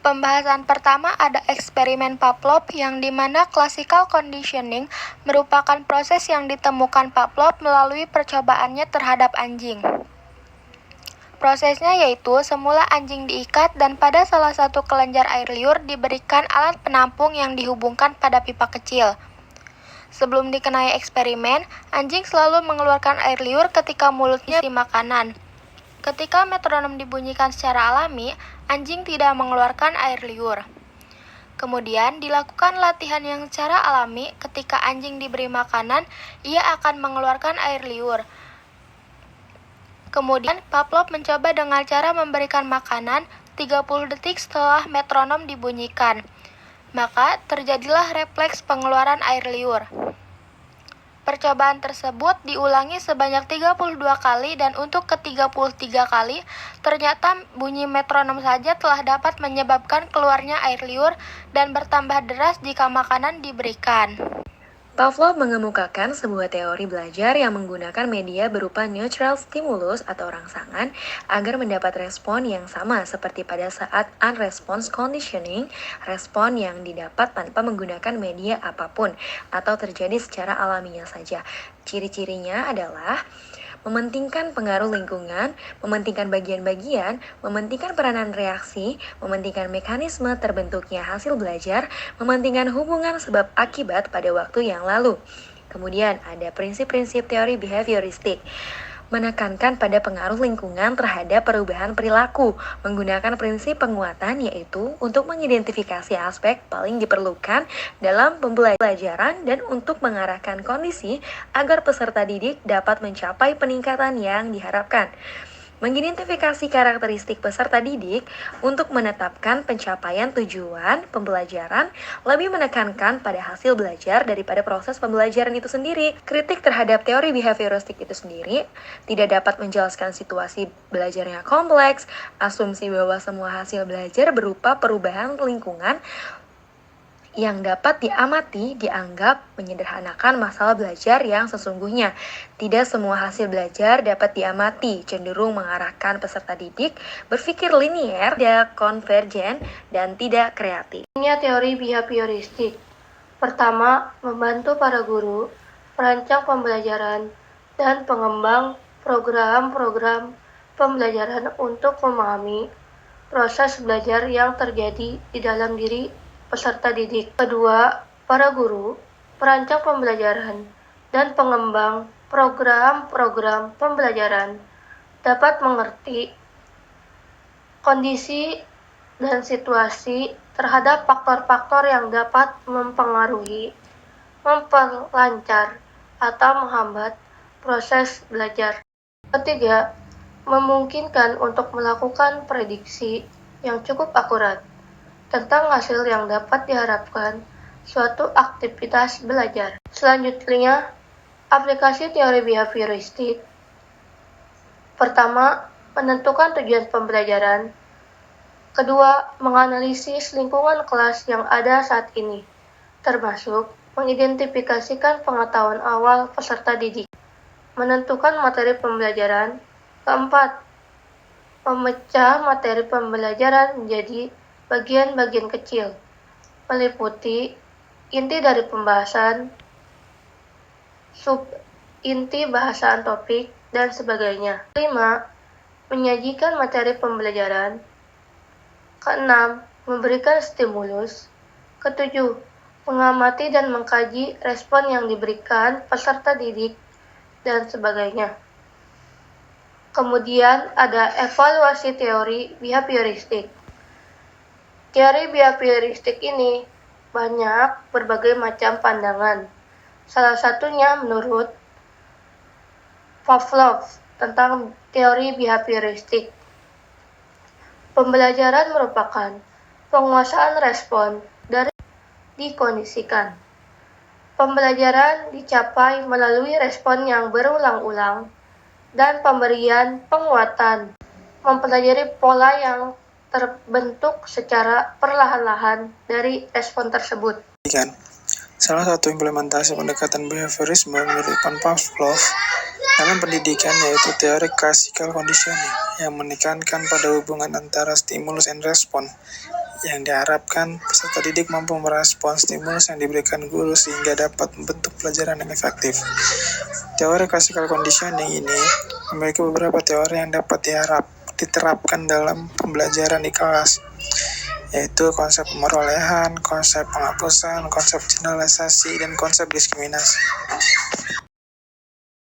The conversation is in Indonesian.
Pembahasan pertama ada eksperimen Pavlov yang dimana classical conditioning merupakan proses yang ditemukan Pavlov melalui percobaannya terhadap anjing. Prosesnya yaitu semula anjing diikat dan pada salah satu kelenjar air liur diberikan alat penampung yang dihubungkan pada pipa kecil. Sebelum dikenai eksperimen, anjing selalu mengeluarkan air liur ketika mulutnya di makanan. Ketika metronom dibunyikan secara alami, anjing tidak mengeluarkan air liur. Kemudian dilakukan latihan yang secara alami ketika anjing diberi makanan, ia akan mengeluarkan air liur. Kemudian Pavlov mencoba dengan cara memberikan makanan 30 detik setelah metronom dibunyikan. Maka terjadilah refleks pengeluaran air liur. Percobaan tersebut diulangi sebanyak 32 kali dan untuk ke-33 kali, ternyata bunyi metronom saja telah dapat menyebabkan keluarnya air liur dan bertambah deras jika makanan diberikan. Pavlov mengemukakan sebuah teori belajar yang menggunakan media berupa neutral stimulus atau rangsangan agar mendapat respon yang sama seperti pada saat unresponse conditioning, respon yang didapat tanpa menggunakan media apapun atau terjadi secara alaminya saja. Ciri-cirinya adalah mementingkan pengaruh lingkungan, mementingkan bagian-bagian, mementingkan peranan reaksi, mementingkan mekanisme terbentuknya hasil belajar, mementingkan hubungan sebab akibat pada waktu yang lalu. Kemudian ada prinsip-prinsip teori behavioristik. Menekankan pada pengaruh lingkungan terhadap perubahan perilaku, menggunakan prinsip penguatan yaitu untuk mengidentifikasi aspek paling diperlukan dalam pembelajaran dan untuk mengarahkan kondisi agar peserta didik dapat mencapai peningkatan yang diharapkan. Mengidentifikasi karakteristik peserta didik untuk menetapkan pencapaian tujuan pembelajaran lebih menekankan pada hasil belajar daripada proses pembelajaran itu sendiri. Kritik terhadap teori behavioristik itu sendiri tidak dapat menjelaskan situasi belajarnya kompleks, asumsi bahwa semua hasil belajar berupa perubahan lingkungan yang dapat diamati dianggap menyederhanakan masalah belajar yang sesungguhnya. Tidak semua hasil belajar dapat diamati, cenderung mengarahkan peserta didik berpikir linier, tidak konvergen, dan tidak kreatif. Ini teori behavioristik. Pertama, membantu para guru, perancang pembelajaran, dan pengembang program-program pembelajaran untuk memahami proses belajar yang terjadi di dalam diri peserta didik. Kedua, para guru, perancang pembelajaran, dan pengembang program-program pembelajaran dapat mengerti kondisi dan situasi terhadap faktor-faktor yang dapat mempengaruhi, memperlancar, atau menghambat proses belajar. Ketiga, memungkinkan untuk melakukan prediksi yang cukup akurat tentang hasil yang dapat diharapkan suatu aktivitas belajar. Selanjutnya, aplikasi teori behavioristik. Pertama, menentukan tujuan pembelajaran. Kedua, menganalisis lingkungan kelas yang ada saat ini, termasuk mengidentifikasikan pengetahuan awal peserta didik. Menentukan materi pembelajaran. Keempat, memecah materi pembelajaran menjadi bagian-bagian kecil, meliputi inti dari pembahasan, sub-inti bahasan topik, dan sebagainya. 5. Menyajikan materi pembelajaran. Keenam, memberikan stimulus. Ketujuh, mengamati dan mengkaji respon yang diberikan peserta didik, dan sebagainya. Kemudian ada evaluasi teori behavioristik. Teori behavioristik ini banyak berbagai macam pandangan. Salah satunya menurut Pavlov tentang teori behavioristik. Pembelajaran merupakan penguasaan respon dari dikondisikan. Pembelajaran dicapai melalui respon yang berulang-ulang dan pemberian penguatan, mempelajari pola yang terbentuk secara perlahan-lahan dari respon tersebut. Salah satu implementasi pendekatan behaviorisme menurut Pavlov dalam pendidikan yaitu teori classical conditioning yang menekankan pada hubungan antara stimulus and respon yang diharapkan peserta didik mampu merespons stimulus yang diberikan guru sehingga dapat membentuk pelajaran yang efektif. Teori classical conditioning ini memiliki beberapa teori yang dapat diterapkan dalam pembelajaran di kelas, yaitu konsep pemerolehan, konsep penghapusan, konsep generalisasi, dan konsep diskriminasi.